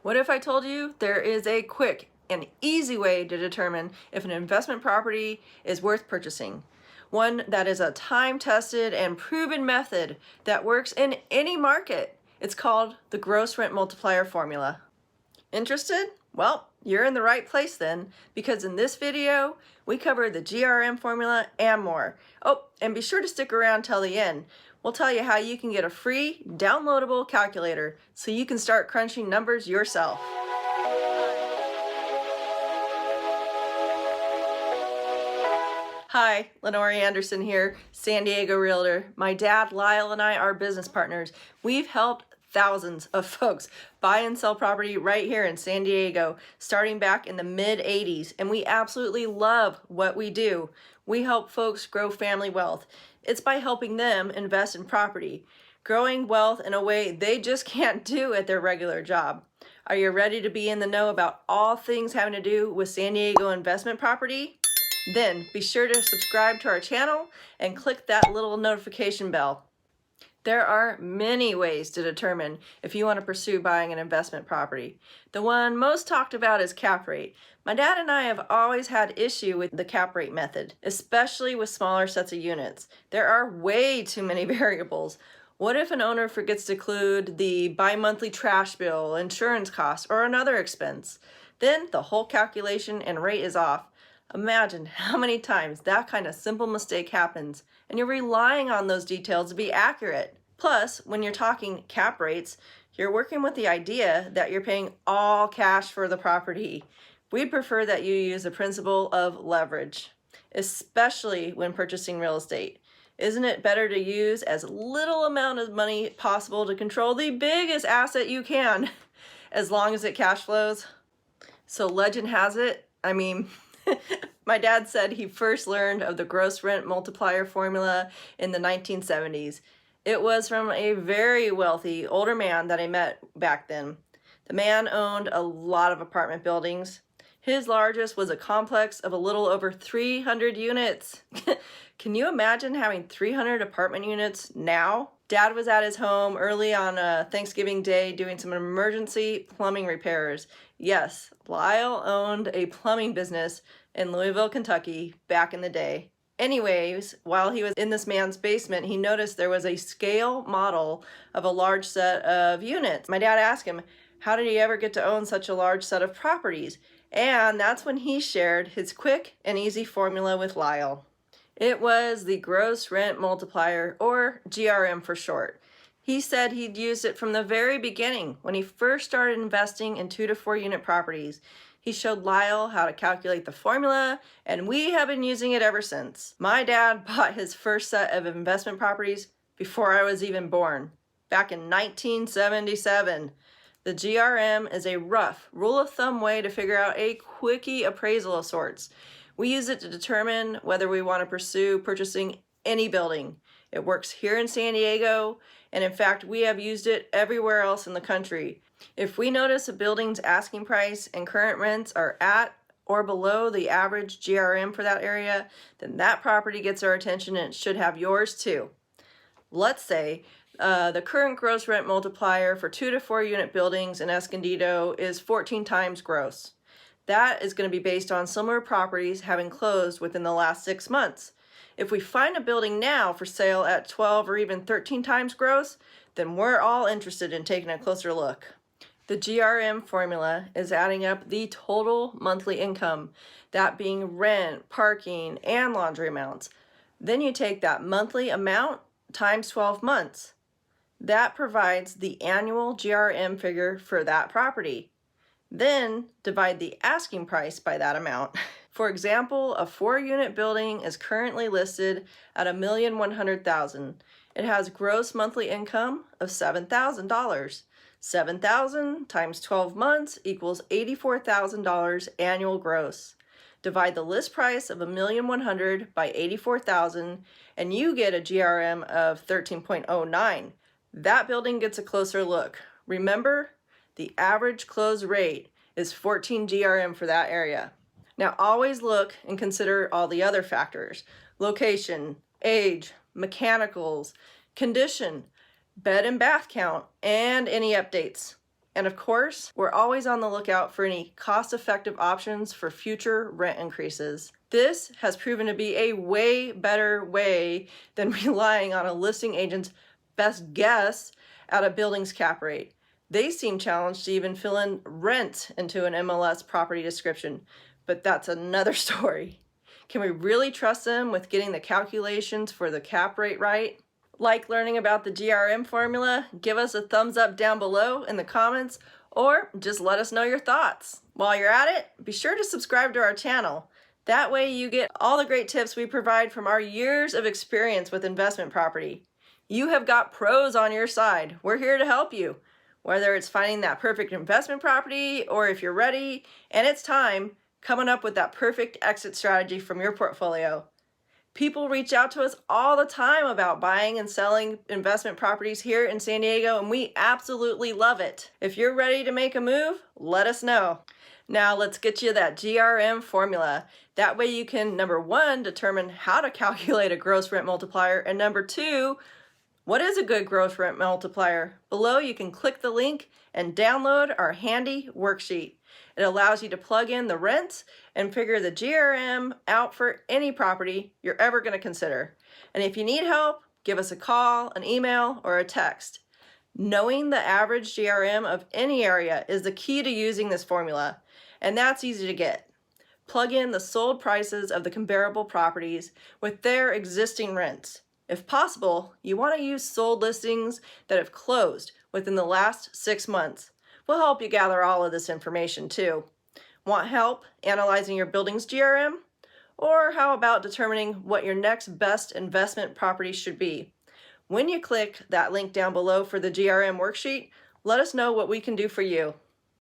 What if I told you there is a quick and easy way to determine if an investment property is worth purchasing? One that is a time-tested and proven method that works in any market. It's called the gross rent multiplier formula. Interested? Well, you're in the right place then, because in this video, we cover the GRM formula and more. Oh, and be sure to stick around till the end. We'll tell you how you can get a free downloadable calculator so you can start crunching numbers yourself. Hi, Lynnor Anderson here, San Diego Realtor. My dad, Lyle, and I are business partners. We've helped thousands of folks buy and sell property right here in San Diego, starting back in the mid-'80s, and we absolutely love what we do. We help folks grow family wealth. It's by helping them invest in property, growing wealth in a way they just can't do at their regular job. Are you ready to be in the know about all things having to do with San Diego investment property? Then be sure to subscribe to our channel and click that little notification bell. There are many ways to determine if you want to pursue buying an investment property. The one most talked about is cap rate. My dad and I have always had issue with the cap rate method, especially with smaller sets of units. There are way too many variables. What if an owner forgets to include the bi-monthly trash bill, insurance costs, or another expense? Then the whole calculation and rate is off. Imagine how many times that kind of simple mistake happens, and you're relying on those details to be accurate. Plus, when you're talking cap rates, you're working with the idea that you're paying all cash for the property. We'd prefer that you use the principle of leverage, especially when purchasing real estate. Isn't it better to use as little amount of money possible to control the biggest asset you can, as long as it cash flows? So legend has it, my dad said he first learned of the gross rent multiplier formula in the 1970s. It was from a very wealthy older man that I met back then. The man owned a lot of apartment buildings. His largest was a complex of a little over 300 units. Can you imagine having 300 apartment units now? Dad was at his home early on Thanksgiving Day doing some emergency plumbing repairs. Yes, Lyle owned a plumbing business in Louisville, Kentucky back in the day. Anyways, while he was in this man's basement, he noticed there was a scale model of a large set of units. My dad asked him, how did he ever get to own such a large set of properties? And that's when he shared his quick and easy formula with Lyle. It was the gross rent multiplier, or GRM for short. He said he'd used it from the very beginning when he first started investing in 2 to 4 unit properties. He showed Lyle how to calculate the formula, and we have been using it ever since. My dad bought his first set of investment properties before I was even born, back in 1977. The GRM is a rough rule of thumb way to figure out a quickie appraisal of sorts. We use it to determine whether we want to pursue purchasing any building. It works here in San Diego, and in fact, we have used it everywhere else in the country. If we notice a building's asking price and current rents are at or below the average GRM for that area, then that property gets our attention and it should have yours too. Let's say the current gross rent multiplier for 2 to 4 unit buildings in Escondido is 14 times gross. That is going to be based on similar properties having closed within the last 6 months. If we find a building now for sale at 12 or even 13 times gross, then we're all interested in taking a closer look. The GRM formula is adding up the total monthly income, that being rent, parking, and laundry amounts. Then you take that monthly amount times 12 months. That provides the annual GRM figure for that property. Then divide the asking price by that amount. For example, a 4-unit building is currently listed at $1,100,000. It has gross monthly income of $7,000. 7,000 times 12 months equals $84,000 annual gross. Divide the list price of $1,100,000 by 84,000 and you get a GRM of 13.09. That building gets a closer look. Remember, the average close rate is 14 GRM for that area. Now always look and consider all the other factors: location, age, mechanicals, condition, bed and bath count, and any updates. And of course, we're always on the lookout for any cost-effective options for future rent increases. This has proven to be a way better way than relying on a listing agent's best guess at a building's cap rate. They seem challenged to even fill in rent into an MLS property description, but that's another story. Can we really trust them with getting the calculations for the cap rate right? Like learning about the GRM formula? Give us a thumbs up down below in the comments, or just let us know your thoughts. While you're at it, be sure to subscribe to our channel. That way you get all the great tips we provide from our years of experience with investment property. You have got pros on your side. We're here to help you. Whether it's finding that perfect investment property, or if you're ready and it's time, coming up with that perfect exit strategy from your portfolio. People reach out to us all the time about buying and selling investment properties here in San Diego, and we absolutely love it. If you're ready to make a move, let us know. Now let's get you that GRM formula. That way you can, number one, determine how to calculate a gross rent multiplier, and number two, what is a good gross rent multiplier? Below you can click the link and download our handy worksheet. It allows you to plug in the rent and figure the GRM out for any property you're ever going to consider. And if you need help, give us a call, an email, or a text. Knowing the average GRM of any area is the key to using this formula, and that's easy to get. Plug in the sold prices of the comparable properties with their existing rents. If possible, you want to use sold listings that have closed within the last 6 months. We'll help you gather all of this information too. Want help analyzing your building's GRM? Or how about determining what your next best investment property should be? When you click that link down below for the GRM worksheet, let us know what we can do for you.